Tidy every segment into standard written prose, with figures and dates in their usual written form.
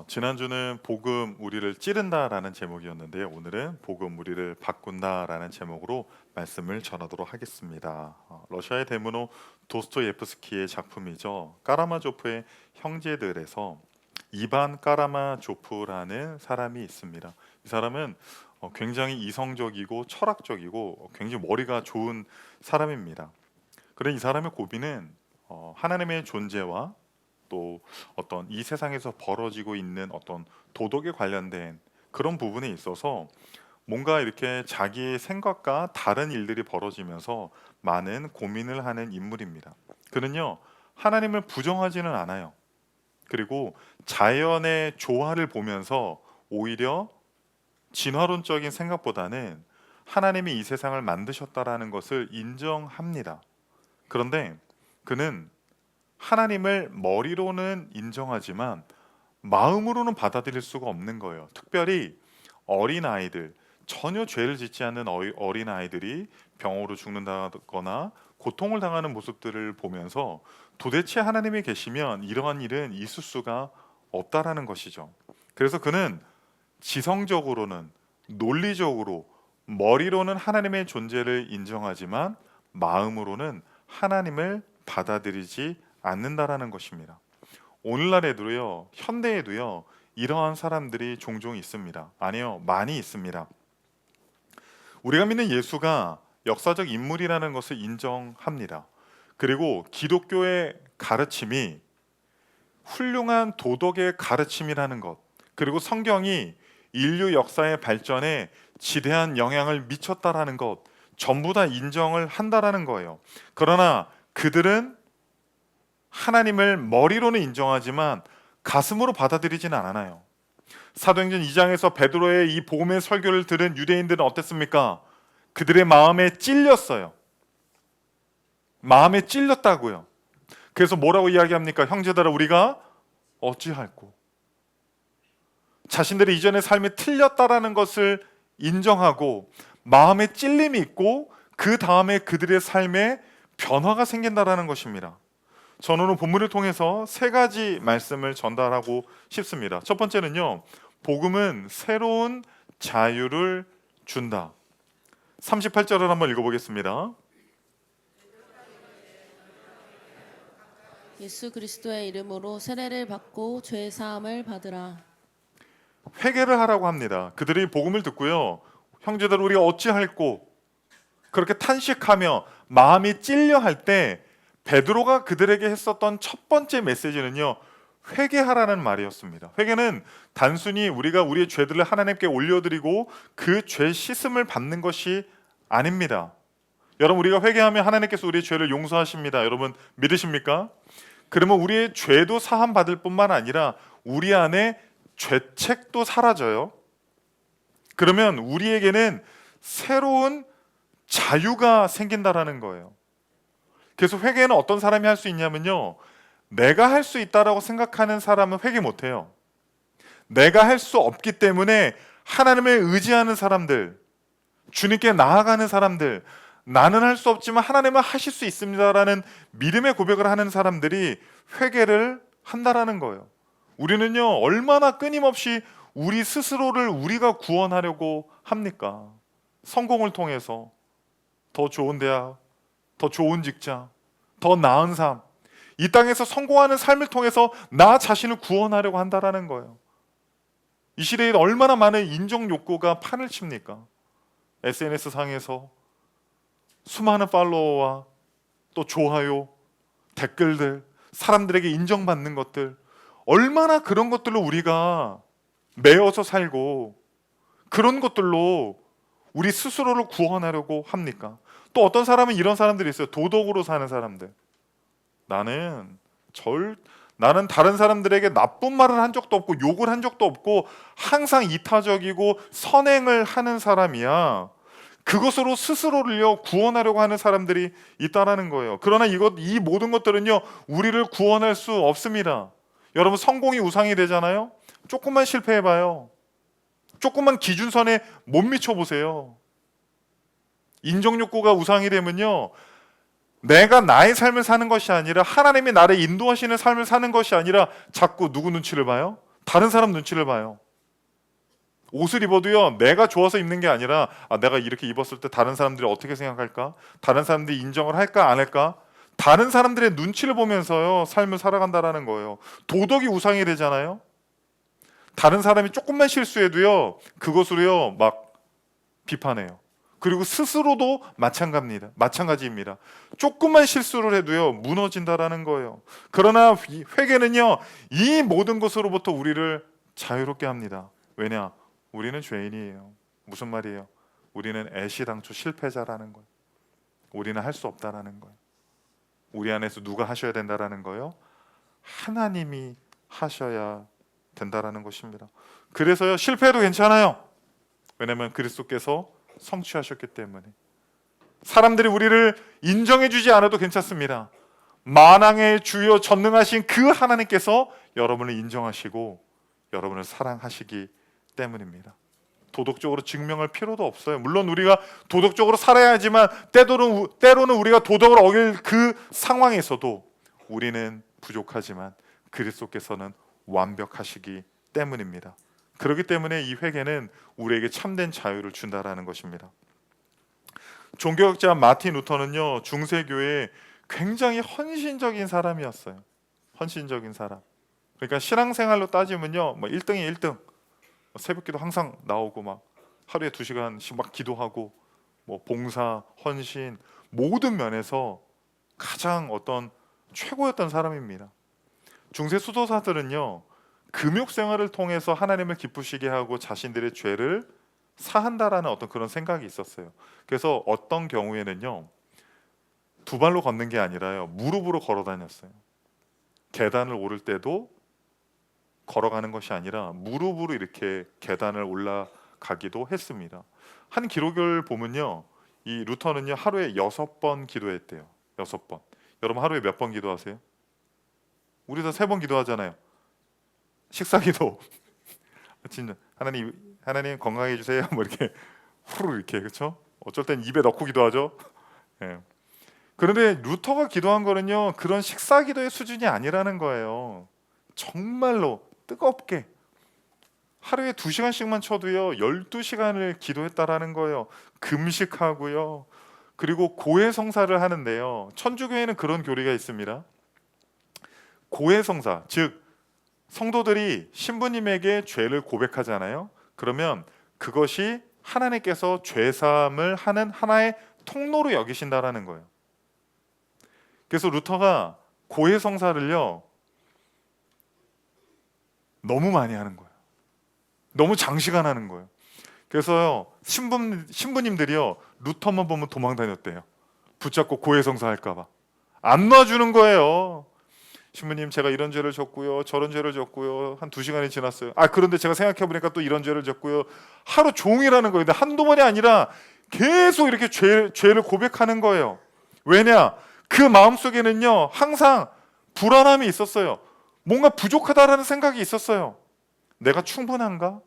지난주는 복음 우리를 찌른다라는 제목이었는데요. 오늘은 복음 우리를 바꾼다라는 제목으로 말씀을 전하도록 하겠습니다. 러시아의 대문호 도스토예프스키의 작품이죠. 까라마조프의 형제들에서 이반 까라마조프라는 사람이 있습니다. 이 사람은 굉장히 이성적이고 철학적이고 굉장히 머리가 좋은 사람입니다. 그런 이 사람의 고비는 하나님의 존재와 또 어떤 이 세상에서 벌어지고 있는 어떤 도덕에 관련된 그런 부분에 있어서 뭔가 이렇게 자기의 생각과 다른 일들이 벌어지면서 많은 고민을 하는 인물입니다. 그는요, 하나님을 부정하지는 않아요. 그리고 자연의 조화를 보면서 오히려 진화론적인 생각보다는 하나님이 이 세상을 만드셨다라는 것을 인정합니다. 그런데 그는 하나님을 머리로는 인정하지만 마음으로는 받아들일 수가 없는 거예요. 특별히 어린아이들, 전혀 죄를 짓지 않는 어린아이들이 병으로 죽는다거나 고통을 당하는 모습들을 보면서 도대체 하나님이 계시면 이러한 일은 있을 수가 없다라는 것이죠. 그래서 그는 지성적으로는, 논리적으로, 머리로는 하나님의 존재를 인정하지만 마음으로는 하나님을 받아들이지 않는다라는 것입니다. 오늘날에도요, 현대에도요, 이러한 사람들이 종종 있습니다. 아니요, 많이 있습니다. 우리가 믿는 예수가 역사적 인물이라는 것을 인정합니다. 그리고 기독교의 가르침이 훌륭한 도덕의 가르침이라는 것, 그리고 성경이 인류 역사의 발전에 지대한 영향을 미쳤다라는 것, 전부 다 인정을 한다라는 거예요. 그러나 그들은 하나님을 머리로는 인정하지만 가슴으로 받아들이지는 않아요. 사도행전 2장에서 베드로의 이 복음의 설교를 들은 유대인들은 어땠습니까? 그들의 마음에 찔렸어요. 마음에 찔렸다고요. 그래서 뭐라고 이야기합니까? 형제들아, 우리가 어찌할꼬? 자신들의 이전의 삶이 틀렸다라는 것을 인정하고 마음에 찔림이 있고 그 다음에 그들의 삶에 변화가 생긴다라는 것입니다. 저는 오늘 본문을 통해서 세 가지 말씀을 전달하고 싶습니다. 첫 번째는요, 복음은 새로운 자유를 준다. 38절을 한번 읽어보겠습니다. 예수 그리스도의 이름으로 세례를 받고 죄 사함을 받으라. 회개를 하라고 합니다. 그들이 복음을 듣고요, 형제들 우리가 어찌할꼬 그렇게 탄식하며 마음이 찔려 할 때 베드로가 그들에게 했었던 첫 번째 메시지는요, 회개하라는 말이었습니다. 회개는 단순히 우리가 우리의 죄들을 하나님께 올려드리고 그 죄 씻음을 받는 것이 아닙니다. 여러분, 우리가 회개하면 하나님께서 우리의 죄를 용서하십니다. 여러분 믿으십니까? 그러면 우리의 죄도 사함 받을 뿐만 아니라 우리 안에 죄책도 사라져요. 그러면 우리에게는 새로운 자유가 생긴다라는 거예요. 그래서 회개는 어떤 사람이 할 수 있냐면요, 내가 할 수 있다라고 생각하는 사람은 회개 못해요. 내가 할 수 없기 때문에 하나님을 의지하는 사람들, 주님께 나아가는 사람들, 나는 할 수 없지만 하나님은 하실 수 있습니다라는 믿음의 고백을 하는 사람들이 회개를 한다라는 거예요. 우리는요, 얼마나 끊임없이 우리 스스로를 우리가 구원하려고 합니까? 성공을 통해서 더 좋은 대학, 더 좋은 직장, 더 나은 삶, 이 땅에서 성공하는 삶을 통해서 나 자신을 구원하려고 한다라는 거예요. 이 시대에 얼마나 많은 인정 욕구가 판을 칩니까? SNS 상에서 수많은 팔로워와 또 좋아요, 댓글들, 사람들에게 인정받는 것들, 얼마나 그런 것들로 우리가 매어서 살고 그런 것들로 우리 스스로를 구원하려고 합니까? 또 어떤 사람은 이런 사람들이 있어요. 도덕으로 사는 사람들. 나는 다른 사람들에게 나쁜 말을 한 적도 없고 욕을 한 적도 없고 항상 이타적이고 선행을 하는 사람이야. 그것으로 스스로를요 구원하려고 하는 사람들이 있다라는 거예요. 그러나 이 모든 것들은요 우리를 구원할 수 없습니다. 여러분, 성공이 우상이 되잖아요. 조금만 실패해봐요. 조금만 기준선에 못 미쳐보세요. 인정욕구가 우상이 되면요, 내가 나의 삶을 사는 것이 아니라 하나님이 나를 인도하시는 삶을 사는 것이 아니라 자꾸 누구 눈치를 봐요? 다른 사람 눈치를 봐요. 옷을 입어도요, 내가 좋아서 입는 게 아니라 내가 이렇게 입었을 때 다른 사람들이 어떻게 생각할까? 다른 사람들이 인정을 할까 안 할까? 다른 사람들의 눈치를 보면서요 삶을 살아간다라는 거예요. 도덕이 우상이 되잖아요. 다른 사람이 조금만 실수해도요 그것으로요 막 비판해요. 그리고 스스로도 마찬가지입니다. 조금만 실수를 해도요 무너진다라는 거예요. 그러나 이 회개는요 이 모든 것으로부터 우리를 자유롭게 합니다. 왜냐? 우리는 죄인이에요. 무슨 말이에요? 우리는 애시당초 실패자라는 거예요. 우리는 할 수 없다라는 거예요. 우리 안에서 누가 하셔야 된다라는 거예요? 하나님이 하셔야 된다라는 것입니다. 그래서요 실패해도 괜찮아요. 왜냐하면 그리스도께서 성취하셨기 때문에. 사람들이 우리를 인정해주지 않아도 괜찮습니다. 만왕의 주여 전능하신 그 하나님께서 여러분을 인정하시고 여러분을 사랑하시기 때문입니다. 도덕적으로 증명할 필요도 없어요. 물론 우리가 도덕적으로 살아야 하지만 때로는 우리가 도덕을 어길 그 상황에서도 우리는 부족하지만 그리스도께서는 완벽하시기 때문입니다. 그렇기 때문에 이 회개는 우리에게 참된 자유를 준다라는 것입니다. 종교학자 마틴 루터는요 중세교회에 굉장히 헌신적인 사람이었어요. 헌신적인 사람. 그러니까 신앙생활로 따지면요 1등이 1등. 새벽기도 항상 나오고 막 하루에 2시간씩 막 기도하고 봉사, 헌신 모든 면에서 가장 어떤 최고였던 사람입니다. 중세 수도사들은요 금욕 생활을 통해서 하나님을 기쁘시게 하고 자신들의 죄를 사한다라는 어떤 그런 생각이 있었어요. 그래서 어떤 경우에는요 두 발로 걷는 게 아니라요 무릎으로 걸어 다녔어요. 계단을 오를 때도 걸어가는 것이 아니라 무릎으로 이렇게 계단을 올라가기도 했습니다. 한 기록을 보면요 이 루터는요 하루에 6번 기도했대요. 6번. 여러분 하루에 몇 번 기도하세요? 우리 다 3번 기도하잖아요. 식사기도 진짜 하나님 건강해 주세요. 이렇게 후루 이렇게 그렇죠? 어쩔 땐 입에 넣고 기도하죠. 예. 그런데 루터가 기도한 거는요 그런 식사기도의 수준이 아니라는 거예요. 정말로 뜨겁게 하루에 2시간씩만 쳐도요 12시간을 기도했다라는 거예요. 금식하고요. 그리고 고해성사를 하는데요. 천주교에는 그런 교리가 있습니다. 고해성사, 즉 성도들이 신부님에게 죄를 고백하잖아요. 그러면 그것이 하나님께서 죄사함을 하는 하나의 통로로 여기신다라는 거예요. 그래서 루터가 고해성사를요 너무 많이 하는 거예요. 너무 장시간 하는 거예요. 그래서요 신부님들이요 루터만 보면 도망 다녔대요. 붙잡고 고해성사 할까봐 안 놔주는 거예요. 신부님 제가 이런 죄를 졌고요 저런 죄를 졌고요 한 2시간이 지났어요. 그런데 제가 생각해보니까 또 이런 죄를 졌고요. 하루 종일 하는 거예요. 근데 한두 번이 아니라 계속 이렇게 죄를 고백하는 거예요. 왜냐? 그 마음속에는요 항상 불안함이 있었어요. 뭔가 부족하다라는 생각이 있었어요. 내가 충분한가?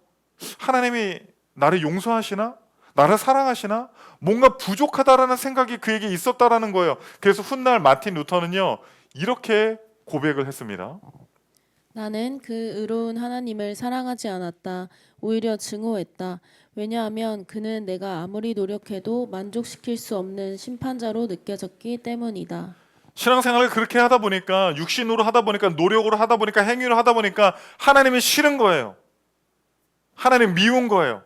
하나님이 나를 용서하시나? 나를 사랑하시나? 뭔가 부족하다라는 생각이 그에게 있었다라는 거예요. 그래서 훗날 마틴 루터는요 이렇게 고백을 했습니다. 나는 그 의로운 하나님을 사랑하지 않았다. 오히려 증오했다. 왜냐하면 그는 내가 아무리 노력해도 만족시킬 수 없는 심판자로 느껴졌기 때문이다. 신앙생활을 그렇게 하다 보니까 육신으로 하다 보니까 노력으로 하다 보니까 행위로 하다 보니까 하나님이 싫은 거예요. 하나님 미운 거예요.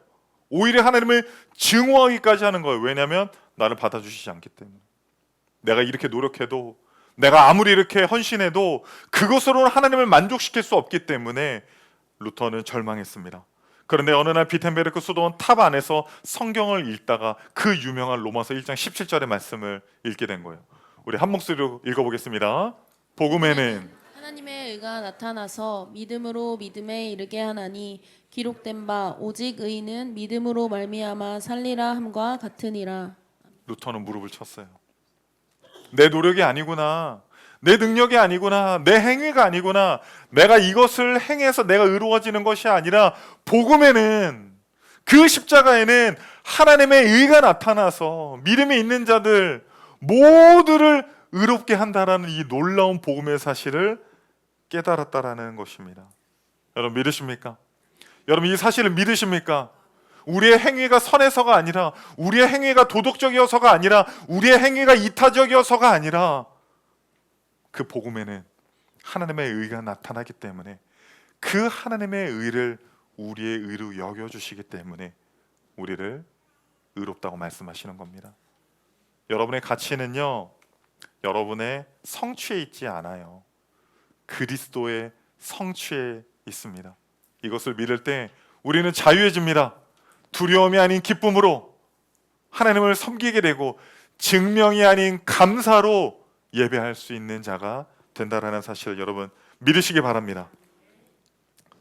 오히려 하나님을 증오하기까지 하는 거예요. 왜냐하면 나를 받아주시지 않기 때문에. 내가 이렇게 노력해도 내가 아무리 이렇게 헌신해도 그것으로는 하나님을 만족시킬 수 없기 때문에 루터는 절망했습니다. 그런데 어느 날 비텐베르크 수도원 탑 안에서 성경을 읽다가 그 유명한 로마서 1장 17절의 말씀을 읽게 된 거예요. 우리 한 목소리로 읽어보겠습니다. 복음에는 하나님의 의가 나타나서 믿음으로 믿음에 이르게 하나니 기록된 바 오직 의인은 믿음으로 말미암아 살리라 함과 같으니라. 루터는 무릎을 쳤어요. 내 노력이 아니구나. 내 능력이 아니구나. 내 행위가 아니구나. 내가 이것을 행해서 내가 의로워지는 것이 아니라 복음에는 그 십자가에는 하나님의 의가 나타나서 믿음이 있는 자들 모두를 의롭게 한다라는 이 놀라운 복음의 사실을 깨달았다라는 것입니다. 여러분 믿으십니까? 여러분 이 사실을 믿으십니까? 우리의 행위가 선해서가 아니라, 우리의 행위가 도덕적이어서가 아니라, 우리의 행위가 이타적이어서가 아니라, 그 복음에는 하나님의 의가 나타나기 때문에, 그 하나님의 의를 우리의 의로 여겨주시기 때문에 우리를 의롭다고 말씀하시는 겁니다. 여러분의 가치는요, 여러분의 성취에 있지 않아요. 그리스도의 성취에 있습니다. 이것을 믿을 때 우리는 자유해집니다. 두려움이 아닌 기쁨으로 하나님을 섬기게 되고, 증명이 아닌 감사로 예배할 수 있는 자가 된다라는 사실을 여러분 믿으시기 바랍니다.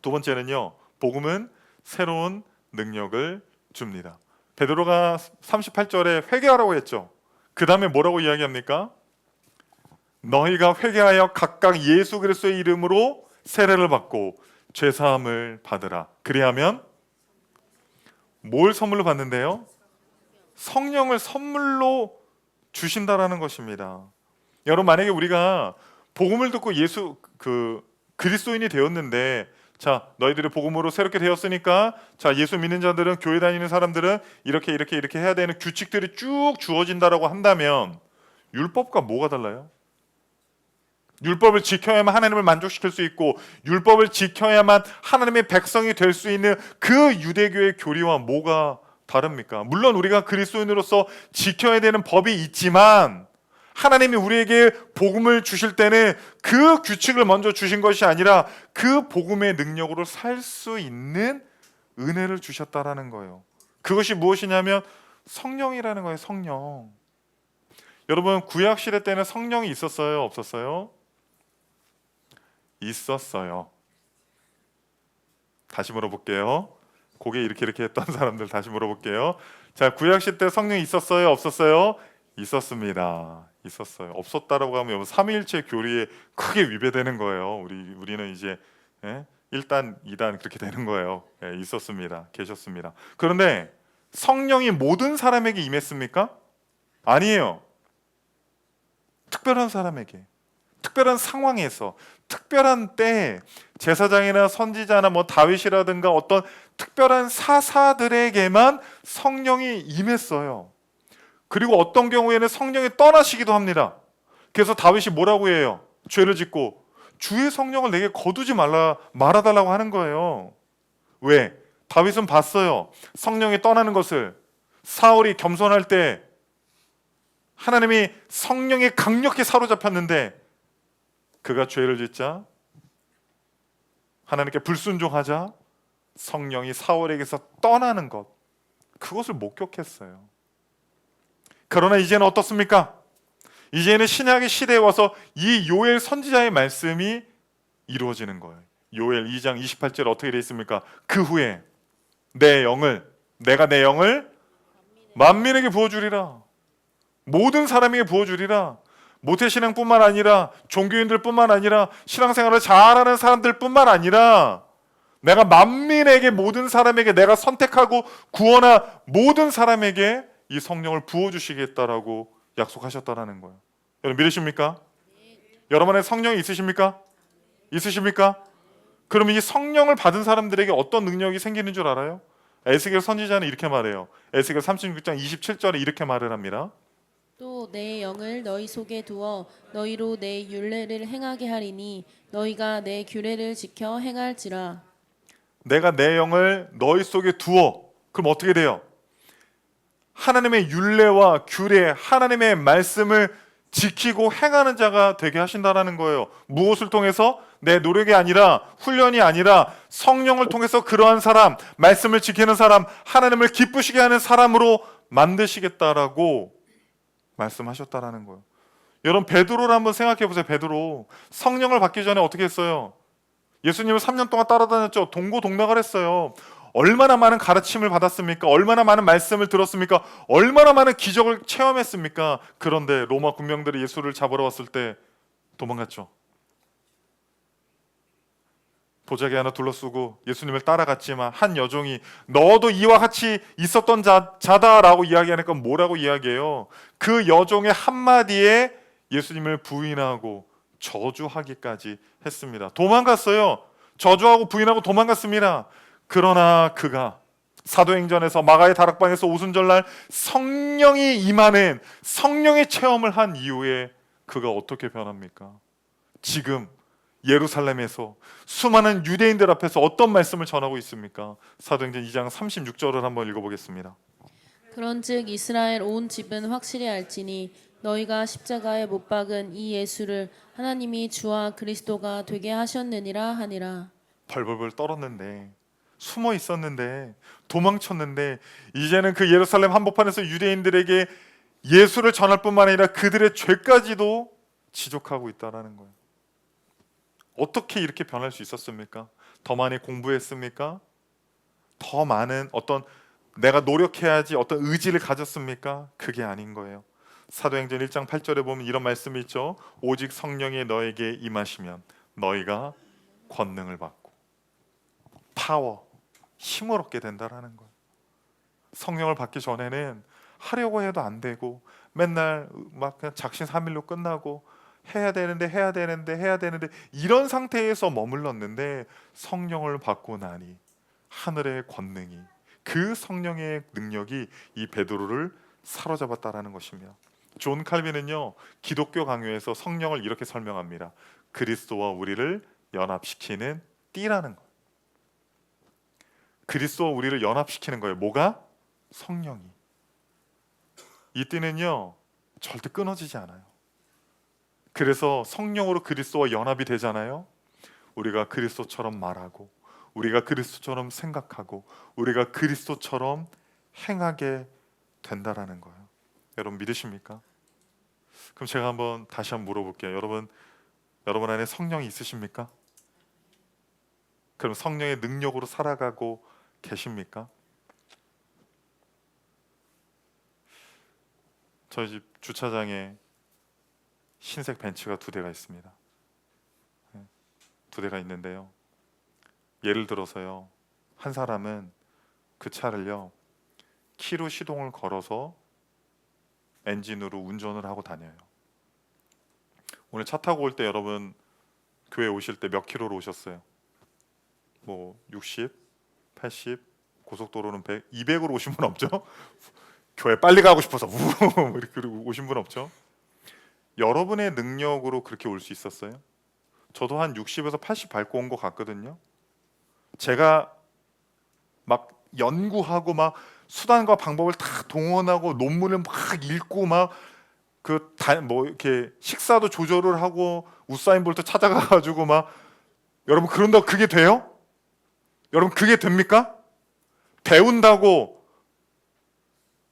두 번째는요, 복음은 새로운 능력을 줍니다. 베드로가 38절에 회개하라고 했죠. 그 다음에 뭐라고 이야기합니까? 너희가 회개하여 각각 예수 그리스도의 이름으로 세례를 받고 죄사함을 받으라. 그리하면 뭘 선물로 받는데요? 성령을 선물로 주신다라는 것입니다. 여러분 만약에 우리가 복음을 듣고 그리스도인이 되었는데, 자 너희들이 복음으로 새롭게 되었으니까 자 예수 믿는 자들은, 교회 다니는 사람들은 이렇게 해야 되는 규칙들이 쭉 주어진다라고 한다면 율법과 뭐가 달라요? 율법을 지켜야만 하나님을 만족시킬 수 있고, 율법을 지켜야만 하나님의 백성이 될 수 있는 그 유대교의 교리와 뭐가 다릅니까? 물론 우리가 그리스도인으로서 지켜야 되는 법이 있지만, 하나님이 우리에게 복음을 주실 때는 그 규칙을 먼저 주신 것이 아니라 그 복음의 능력으로 살 수 있는 은혜를 주셨다라는 거예요. 그것이 무엇이냐면 성령이라는 거예요. 성령. 여러분 구약 시대 때는 성령이 있었어요? 없었어요? 있었어요. 다시 물어볼게요. 고개 이렇게 했던 사람들 다시 물어볼게요. 자, 구약 시대 때 성령이 있었어요? 없었어요? 있었습니다. 있었어요. 없었다라고 하면 삼위일체 교리에 크게 위배되는 거예요. 우리는 이제 1단, 2단 그렇게 되는 거예요. 있었습니다. 계셨습니다. 그런데 성령이 모든 사람에게 임했습니까? 아니에요. 특별한 사람에게, 특별한 상황에서, 특별한 때에 제사장이나 선지자나 다윗이라든가 어떤 특별한 사사들에게만 성령이 임했어요. 그리고 어떤 경우에는 성령이 떠나시기도 합니다. 그래서 다윗이 뭐라고 해요? 죄를 짓고 주의 성령을 내게 거두지 말아달라고 하는 거예요. 왜? 다윗은 봤어요. 성령이 떠나는 것을. 사울이 겸손할 때 하나님이 성령에 강력히 사로잡혔는데, 그가 죄를 짓자, 하나님께 불순종하자 성령이 사울에게서 떠나는 것, 그것을 목격했어요. 그러나 이제는 어떻습니까? 이제는 신약의 시대에 와서 이 요엘 선지자의 말씀이 이루어지는 거예요. 요엘 2장 28절 어떻게 되어 있습니까? 그 후에 내가 내 영을 만민에게 부어주리라. 모든 사람에게 부어주리라. 모태신앙뿐만 아니라 종교인들뿐만 아니라 신앙생활을 잘하는 사람들뿐만 아니라 내가 만민에게, 모든 사람에게, 내가 선택하고 구원한 모든 사람에게 이 성령을 부어주시겠다라고 약속하셨다라는 거예요. 여러분 믿으십니까? 여러분 안에 성령이 있으십니까? 있으십니까? 그러면 이 성령을 받은 사람들에게 어떤 능력이 생기는 줄 알아요? 에스겔 선지자는 이렇게 말해요. 에스겔 36장 27절에 이렇게 말을 합니다. 또 내 영을 너희 속에 두어 너희로 내 율례를 행하게 하리니 너희가 내 규례를 지켜 행할지라. 내가 내 영을 너희 속에 두어. 그럼 어떻게 돼요? 하나님의 율례와 규례, 하나님의 말씀을 지키고 행하는 자가 되게 하신다라는 거예요. 무엇을 통해서? 내 노력이 아니라, 훈련이 아니라 성령을 통해서 그러한 사람, 말씀을 지키는 사람, 하나님을 기쁘시게 하는 사람으로 만드시겠다라고 말씀하셨다라는 거예요. 여러분 베드로를 한번 생각해 보세요. 베드로 성령을 받기 전에 어떻게 했어요? 예수님을 3년 동안 따라다녔죠. 동고동락을 했어요. 얼마나 많은 가르침을 받았습니까? 얼마나 많은 말씀을 들었습니까? 얼마나 많은 기적을 체험했습니까? 그런데 로마 군병들이 예수를 잡으러 왔을 때 도망갔죠. 보자기 하나 둘러쓰고 예수님을 따라갔지만 한 여종이 너도 이와 같이 있었던 자다라고 이야기하니까 뭐라고 이야기해요? 그 여종의 한마디에 예수님을 부인하고 저주하기까지 했습니다. 도망갔어요. 저주하고 부인하고 도망갔습니다. 그러나 그가 사도행전에서 마가의 다락방에서 오순절날 성령이 임하는 성령의 체험을 한 이후에 그가 어떻게 변합니까? 지금 예루살렘에서 수많은 유대인들 앞에서 어떤 말씀을 전하고 있습니까? 사도행전 2장 36절을 한번 읽어보겠습니다. 그런즉 이스라엘 온 집은 확실히 알지니 너희가 십자가에 못 박은 이 예수를 하나님이 주와 그리스도가 되게 하셨느니라 하니라. 벌벌벌 떨었는데, 숨어 있었는데, 도망쳤는데, 이제는 그 예루살렘 한복판에서 유대인들에게 예수를 전할 뿐만 아니라 그들의 죄까지도 지적하고 있다라는 거예요. 어떻게 이렇게 변할 수 있었습니까? 더 많이 공부했습니까? 더 많은 어떤 내가 노력해야지 어떤 의지를 가졌습니까? 그게 아닌 거예요. 사도행전 1장 8절에 보면 이런 말씀이 있죠. 오직 성령이 너에게 임하시면 너희가 권능을 받고 파워, 힘을 얻게 된다라는 거예요. 성령을 받기 전에는 하려고 해도 안 되고 맨날 막 그냥 작심삼일로 끝나고 해야 되는데 이런 상태에서 머물렀는데 성령을 받고 나니 하늘의 권능이, 그 성령의 능력이 이 베드로를 사로잡았다라는 것이며, 존 칼빈은요 기독교 강요에서 성령을 이렇게 설명합니다. 그리스도와 우리를 연합시키는 띠라는 거예요. 그리스도와 우리를 연합시키는 거예요. 뭐가? 성령이. 이 띠는요 절대 끊어지지 않아요. 그래서 성령으로 그리스도와 연합이 되잖아요. 우리가 그리스도처럼 말하고, 우리가 그리스도처럼 생각하고, 우리가 그리스도처럼 행하게 된다라는 거예요. 여러분 믿으십니까? 그럼 제가 다시 한번 물어볼게요. 여러분 안에 성령이 있으십니까? 그럼 성령의 능력으로 살아가고 계십니까? 저희 집 주차장에 흰색 벤츠가 2대가 있습니다. 2대가 있는데요. 예를 들어서요, 한 사람은 그 차를요 키로 시동을 걸어서 엔진으로 운전을 하고 다녀요. 오늘 차 타고 올 때 여러분 교회 오실 때 몇 킬로로 오셨어요? 뭐 60, 80, 고속도로는 100, 200으로 오신 분 없죠? 교회 빨리 가고 싶어서 이렇게 오신 분 없죠? 여러분의 능력으로 그렇게 올 수 있었어요? 저도 한 60에서 80 밟고 온 것 같거든요. 제가 막 연구하고 막 수단과 방법을 다 동원하고 논문을 막 읽고 막 이렇게 식사도 조절을 하고 우사인 볼트 찾아가가지고 막, 여러분 그런다고 그게 돼요? 여러분 그게 됩니까? 배운다고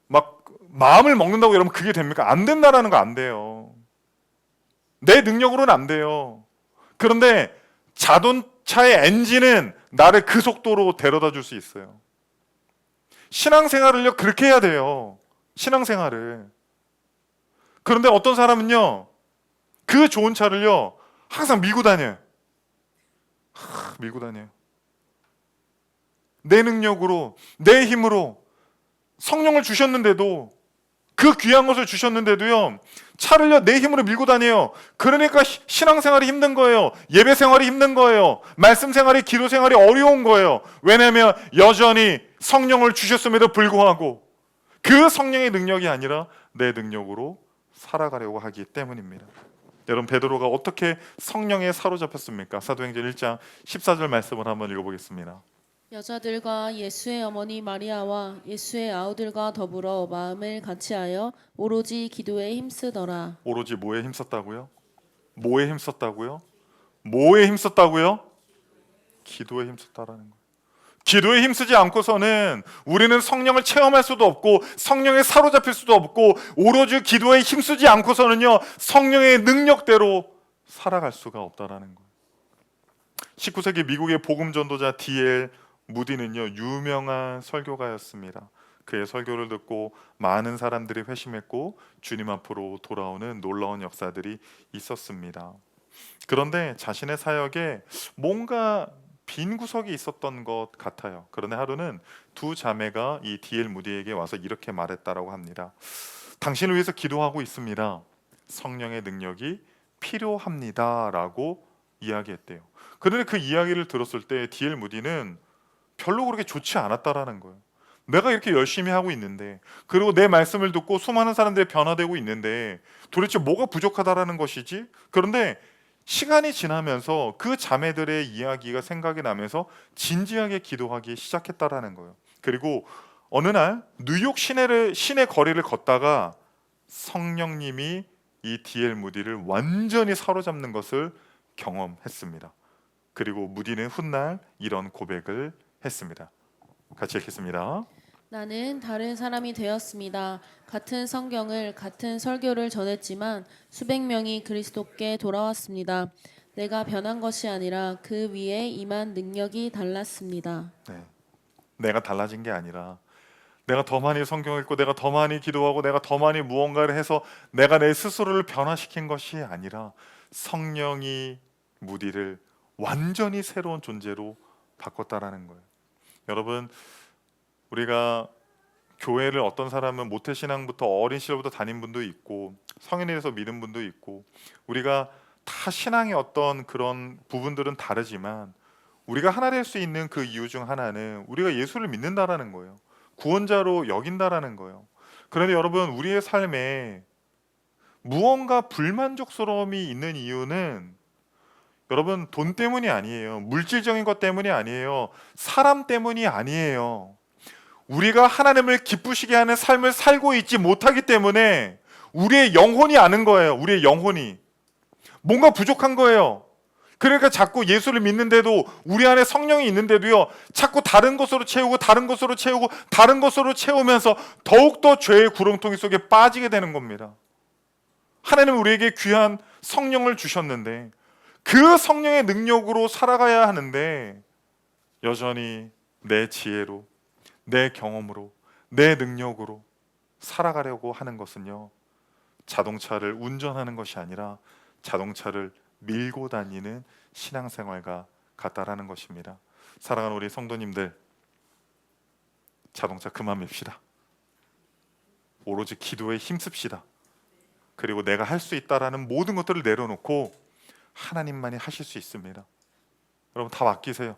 막 마음을 먹는다고 여러분 그게 됩니까? 안 된다라는 거 안 돼요. 내 능력으로는 안 돼요. 그런데 자동차의 엔진은 나를 그 속도로 데려다 줄 수 있어요. 신앙생활을요 그렇게 해야 돼요. 신앙생활을. 그런데 어떤 사람은요 그 좋은 차를요 항상 밀고 다녀요. 밀고 다녀요. 내 능력으로, 내 힘으로 성령을 주셨는데도, 그 귀한 것을 주셨는데도요 차를요 내 힘으로 밀고 다녀요. 그러니까 신앙생활이 힘든 거예요. 예배생활이 힘든 거예요. 말씀생활이, 기도생활이 어려운 거예요. 왜냐하면 여전히 성령을 주셨음에도 불구하고 그 성령의 능력이 아니라 내 능력으로 살아가려고 하기 때문입니다. 여러분 베드로가 어떻게 성령에 사로잡혔습니까? 사도행전 1장 14절 말씀을 한번 읽어보겠습니다. 여자들과 예수의 어머니 마리아와 예수의 아우들과 더불어 마음을 같이하여 오로지 기도에 힘쓰더라. 오로지 뭐에 힘썼다고요? 뭐에 힘썼다고요? 뭐에 힘썼다고요? 기도에 힘썼다라는 거예요. 기도에 힘쓰지 않고서는 우리는 성령을 체험할 수도 없고 성령에 사로잡힐 수도 없고, 오로지 기도에 힘쓰지 않고서는요 성령의 능력대로 살아갈 수가 없다라는 거예요. 19세기 미국의 복음 전도자 D.L. 무디는요 유명한 설교가였습니다. 그의 설교를 듣고 많은 사람들이 회심했고 주님 앞으로 돌아오는 놀라운 역사들이 있었습니다. 그런데 자신의 사역에 뭔가 빈 구석이 있었던 것 같아요. 그런데 하루는 2 자매가 이 D.L. 무디에게 와서 이렇게 말했다라고 합니다. 당신을 위해서 기도하고 있습니다. 성령의 능력이 필요합니다라고 이야기했대요. 그런데 그 이야기를 들었을 때 D.L. 무디는 별로 그렇게 좋지 않았다라는 거예요. 내가 이렇게 열심히 하고 있는데, 그리고 내 말씀을 듣고 수많은 사람들이 변화되고 있는데 도대체 뭐가 부족하다라는 것이지? 그런데 시간이 지나면서 그 자매들의 이야기가 생각이 나면서 진지하게 기도하기 시작했다라는 거예요. 그리고 어느 날 뉴욕 시내 거리를 걷다가 성령님이 이 D.L. 무디를 완전히 사로잡는 것을 경험했습니다. 그리고 무디는 훗날 이런 고백을 했습니다. 같이 읽겠습니다. 나는 다른 사람이 되었습니다. 같은 성경을, 같은 설교를 전했지만 수백 명이 그리스도께 돌아왔습니다. 내가 변한 것이 아니라 그 위에 임한 능력이 달랐습니다. 네. 내가 달라진 게 아니라 내가 더 많이 성경 읽고 내가 더 많이 기도하고 내가 더 많이 무언가를 해서 내가 내 스스로를 변화시킨 것이 아니라 성령이 무디를 완전히 새로운 존재로 바꿨다라는 거예요. 여러분, 우리가 교회를 어떤 사람은 모태신앙부터 어린 시절부터 다닌 분도 있고 성인이 돼서 믿은 분도 있고, 우리가 다 신앙의 어떤 그런 부분들은 다르지만 우리가 하나 될 수 있는 그 이유 중 하나는 우리가 예수를 믿는다라는 거예요. 구원자로 여긴다라는 거예요. 그런데 여러분, 우리의 삶에 무언가 불만족스러움이 있는 이유는 여러분 돈 때문이 아니에요. 물질적인 것 때문이 아니에요. 사람 때문이 아니에요. 우리가 하나님을 기쁘시게 하는 삶을 살고 있지 못하기 때문에 우리의 영혼이 아는 거예요. 우리의 영혼이 뭔가 부족한 거예요. 그러니까 자꾸 예수를 믿는데도, 우리 안에 성령이 있는데도요, 자꾸 다른 것으로 채우고 다른 것으로 채우고 다른 것으로 채우면서 더욱더 죄의 구렁텅이 속에 빠지게 되는 겁니다. 하나님은 우리에게 귀한 성령을 주셨는데 그 성령의 능력으로 살아가야 하는데 여전히 내 지혜로, 내 경험으로, 내 능력으로 살아가려고 하는 것은요, 자동차를 운전하는 것이 아니라 자동차를 밀고 다니는 신앙생활과 같다라는 것입니다. 사랑하는 우리 성도님들, 자동차 그만 밉시다. 오로지 기도에 힘씁시다. 그리고 내가 할 수 있다라는 모든 것들을 내려놓고 하나님만이 하실 수 있습니다. 여러분 다 맡기세요.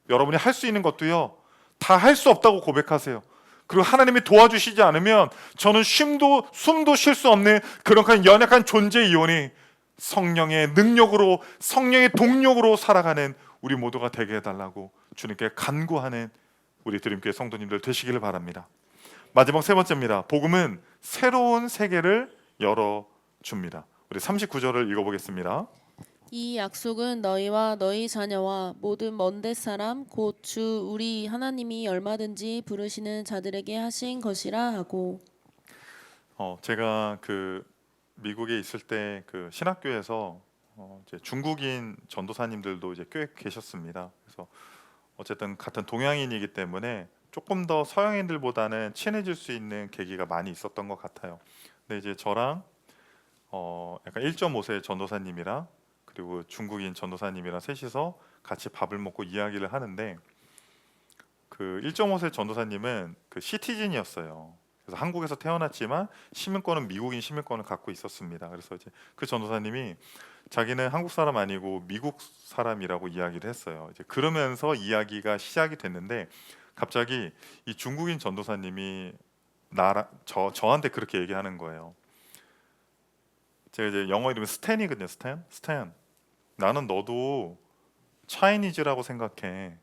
여러분이 할 수 있는 것도요, 다 할 수 없다고 고백하세요. 그리고 하나님이 도와주시지 않으면 저는 숨도 쉴 수 없는 그런 연약한 존재이오니 성령의 능력으로, 성령의 동력으로 살아가는 우리 모두가 되게 해달라고 주님께 간구하는 우리 드림교회 성도님들 되시기를 바랍니다. 마지막 세 번째입니다. 복음은 새로운 세계를 열어줍니다. 우리 39절을 읽어보겠습니다. 이 약속은 너희와 너희 자녀와 모든 먼 데 사람 곧 주 우리 하나님이 얼마든지 부르시는 자들에게 하신 것이라 하고. 제가 그 미국에 있을 때 그 신학교에서 이제 중국인 전도사님들도 이제 꽤 계셨습니다. 그래서 어쨌든 같은 동양인이기 때문에 조금 더 서양인들보다는 친해질 수 있는 계기가 많이 있었던 것 같아요. 근데 이제 저랑 약간 1.5세 전도사님이랑 그리고 중국인 전도사님이랑 셋이서 같이 밥을 먹고 이야기를 하는데, 그 1.5세 전도사님은 그 시티즌이었어요. 그래서 한국에서 태어났지만 시민권은 미국인 시민권을 갖고 있었습니다. 그래서 이제 그 전도사님이 자기는 한국 사람 아니고 미국 사람이라고 이야기를 했어요. 이제 그러면서 이야기가 시작이 됐는데 갑자기 이 중국인 전도사님이 저한테 그렇게 얘기하는 거예요. 제가 이제 영어 이름이 스탠이거든요. 스탠. 나는 너도 차이니즈라고 생각해.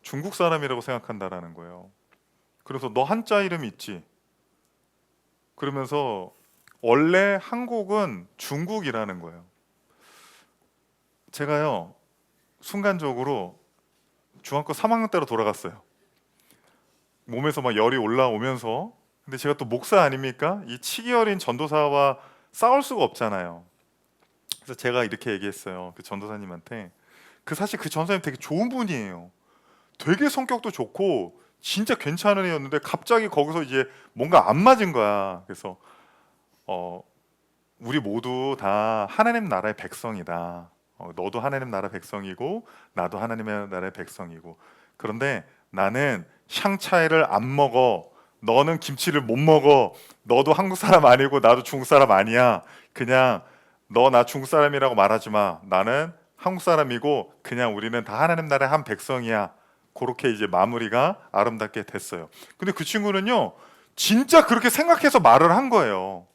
중국 사람이라고 생각한다라는 거예요. 그래서 너 한자 이름 있지? 그러면서 원래 한국은 중국이라는 거예요. 제가요, 순간적으로 중학교 3학년 때로 돌아갔어요. 몸에서 막 열이 올라오면서, 근데 제가 또 목사 아닙니까? 이 치기 어린 전도사와 싸울 수가 없잖아요. 그래서 제가 이렇게 얘기했어요. 그 전도사님한테. 사실 그 전도사님 되게 좋은 분이에요. 되게 성격도 좋고 진짜 괜찮은 애였는데 갑자기 거기서 이제 뭔가 안 맞은 거야. 그래서 우리 모두 다 하나님 나라의 백성이다. 너도 하나님 나라 백성이고 나도 하나님의 나라의 백성이고, 그런데 나는 샹차이를 안 먹어. 너는 김치를 못 먹어. 너도 한국 사람 아니고 나도 중국 사람 아니야. 그냥 너 나 중국 사람이라고 말하지 마. 나는 한국 사람이고 그냥 우리는 다 하나님 나라의 한 백성이야. 그렇게 이제 마무리가 아름답게 됐어요. 근데 그 친구는요, 진짜 그렇게 생각해서 말을 한 거예요.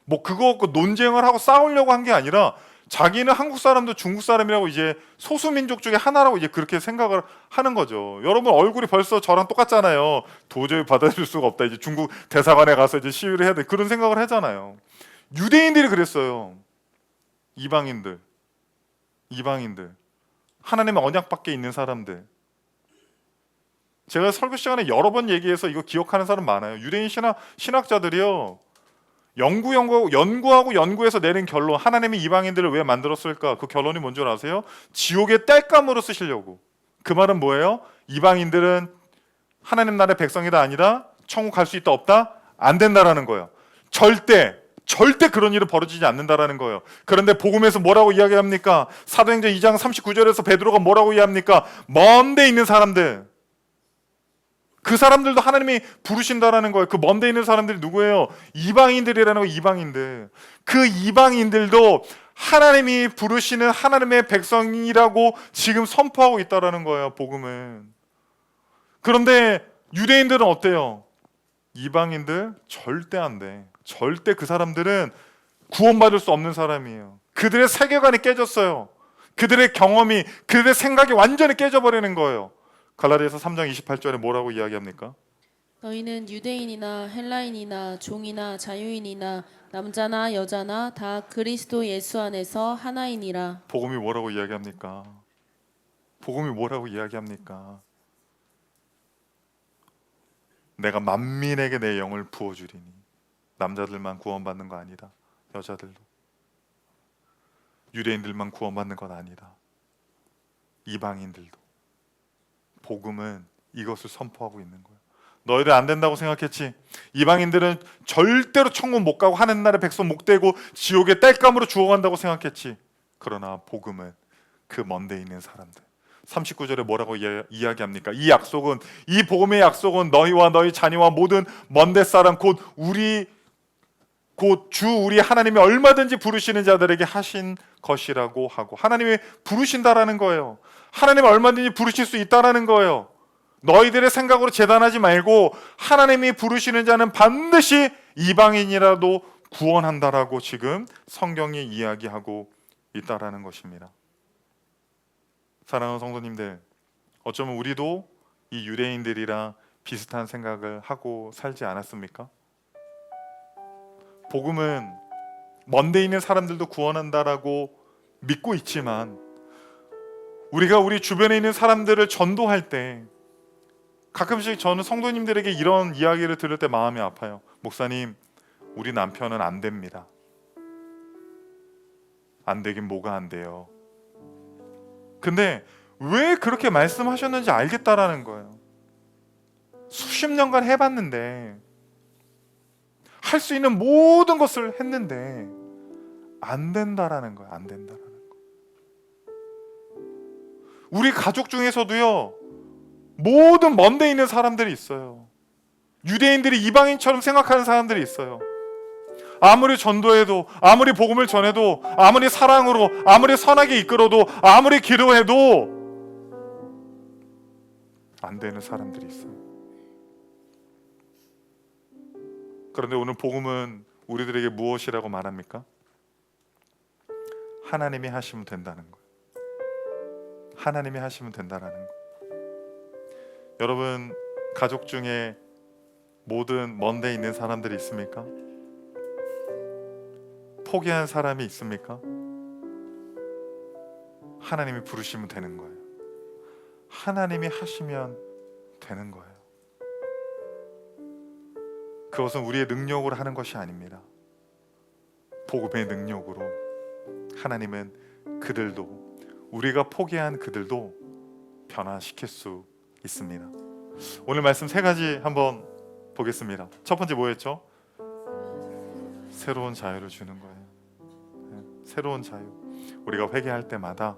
뭐 그거 갖고 논쟁을 하고 싸우려고 한 게 아니라 자기는 한국 사람도 중국 사람이라고 이제 소수민족 중에 하나라고 이제 그렇게 생각을 하는 거죠. 여러분 얼굴이 벌써 저랑 똑같잖아요. 도저히 받아들일 수가 없다. 이제 중국 대사관에 가서 이제 시위를 해야 돼. 그런 생각을 하잖아요. 유대인들이 그랬어요. 이방인들, 하나님의 언약 밖에 있는 사람들. 제가 설교 시간에 여러 번 얘기해서 이거 기억하는 사람 많아요. 유대인 신학자들이요, 연구해서 내린 결론, 하나님이 이방인들을 왜 만들었을까? 그 결론이 뭔지 아세요? 지옥의 땔감으로 쓰시려고. 그 말은 뭐예요? 이방인들은 하나님 나라의 백성이다 아니다? 천국 갈 수 있다 없다? 안 된다라는 거예요. 절대 그런 일은 벌어지지 않는다라는 거예요. 그런데 복음에서 뭐라고 이야기합니까? 사도행전 2장 39절에서 베드로가 뭐라고 이야기합니까? 먼 데 있는 사람들, 그 사람들도 하나님이 부르신다라는 거예요. 그 먼 데 있는 사람들이 누구예요? 이방인들이라는 거예요. 이방인들. 그 이방인들도 하나님이 부르시는 하나님의 백성이라고 지금 선포하고 있다라는 거예요. 복음은. 그런데 유대인들은 어때요? 이방인들 절대 안 돼. 절대 그 사람들은 구원받을 수 없는 사람이에요. 그들의 세계관이 깨졌어요. 그들의 경험이, 그들의 생각이 완전히 깨져버리는 거예요. 갈라디아서 3장 28절에 뭐라고 이야기합니까? 너희는 유대인이나 헬라인이나 종이나 자유인이나 남자나 여자나 다 그리스도 예수 안에서 하나이니라. 복음이 뭐라고 이야기합니까? 복음이 뭐라고 이야기합니까? 내가 만민에게 내 영을 부어주리니. 남자들만 구원받는 거 아니다. 여자들도. 유대인들만 구원받는 건 아니다. 이방인들도. 복음은 이것을 선포하고 있는 거예요. 너희들 안 된다고 생각했지? 이방인들은 절대로 천국 못 가고 하는 나라의 백성 못 되고 지옥의 땔감으로 죽어간다고 생각했지? 그러나 복음은 그 먼 데 있는 사람들. 39절에 뭐라고 이야기합니까? 이 약속은, 이 복음의 약속은 너희와 너희 자녀와 모든 먼데 사람 곧 주 우리 하나님이 얼마든지 부르시는 자들에게 하신 것이라고 하고, 하나님이 부르신다라는 거예요. 하나님이 얼마든지 부르실 수 있다라는 거예요. 너희들의 생각으로 재단하지 말고 하나님이 부르시는 자는 반드시 이방인이라도 구원한다라고 지금 성경이 이야기하고 있다라는 것입니다. 사랑하는 성도님들, 어쩌면 우리도 이 유대인들이랑 비슷한 생각을 하고 살지 않았습니까? 복음은 먼데 있는 사람들도 구원한다라고 믿고 있지만, 우리가 우리 주변에 있는 사람들을 전도할 때 가끔씩 저는 성도님들에게 이런 이야기를 들을 때 마음이 아파요. 목사님, 우리 남편은 안 됩니다. 안 되긴 뭐가 안 돼요. 근데 왜 그렇게 말씀하셨는지 알겠다라는 거예요. 수십 년간 해봤는데, 할 수 있는 모든 것을 했는데 안 된다라는 거예요. 안 된다라는 거. 우리 가족 중에서도요, 모든 먼 데 있는 사람들이 있어요. 유대인들이 이방인처럼 생각하는 사람들이 있어요. 아무리 전도해도, 아무리 복음을 전해도, 아무리 사랑으로, 아무리 선하게 이끌어도, 아무리 기도해도 안 되는 사람들이 있어요. 그런데 오늘 복음은 우리들에게 무엇이라고 말합니까? 하나님이 하시면 된다는 거예요. 하나님이 하시면 된다는 거예요. 여러분, 가족 중에 모든 먼 데 있는 사람들이 있습니까? 포기한 사람이 있습니까? 하나님이 부르시면 되는 거예요. 하나님이 하시면 되는 거예요. 그것은 우리의 능력으로 하는 것이 아닙니다. 복음의 능력으로 하나님은 그들도, 우리가 포기한 그들도 변화시킬 수 있습니다. 오늘 말씀 세 가지 한번 보겠습니다. 첫 번째 뭐였죠? 새로운 자유를 주는 거예요. 새로운 자유. 우리가 회개할 때마다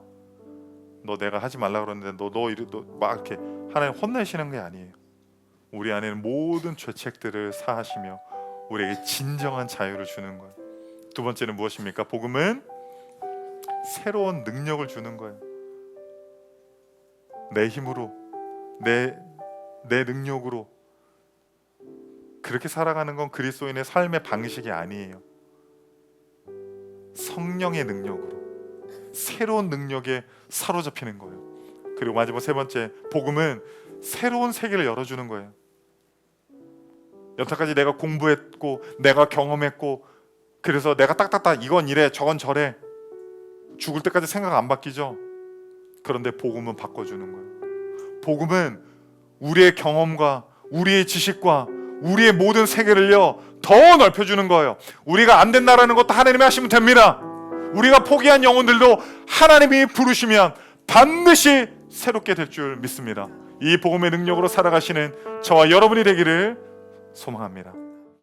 너 내가 하지 말라 그러는데 너 막 이렇게 하나님 혼내시는 게 아니에요. 우리 안에는 모든 죄책들을 사하시며 우리에게 진정한 자유를 주는 거예요. 두 번째는 무엇입니까? 복음은 새로운 능력을 주는 거예요. 내 힘으로, 내 능력으로 그렇게 살아가는 건 그리스도인의 삶의 방식이 아니에요. 성령의 능력으로, 새로운 능력에 사로잡히는 거예요. 그리고 마지막 세 번째, 복음은 새로운 세계를 열어주는 거예요. 여태까지 내가 공부했고 내가 경험했고 그래서 내가 딱딱딱 이건 이래 저건 저래 죽을 때까지 생각 안 바뀌죠. 그런데 복음은 바꿔주는 거예요. 복음은 우리의 경험과 우리의 지식과 우리의 모든 세계를요 더 넓혀주는 거예요. 우리가 안 된다라는 것도 하나님이 하시면 됩니다. 우리가 포기한 영혼들도 하나님이 부르시면 반드시 새롭게 될 줄 믿습니다. 이 복음의 능력으로 살아가시는 저와 여러분이 되기를 소망합니다.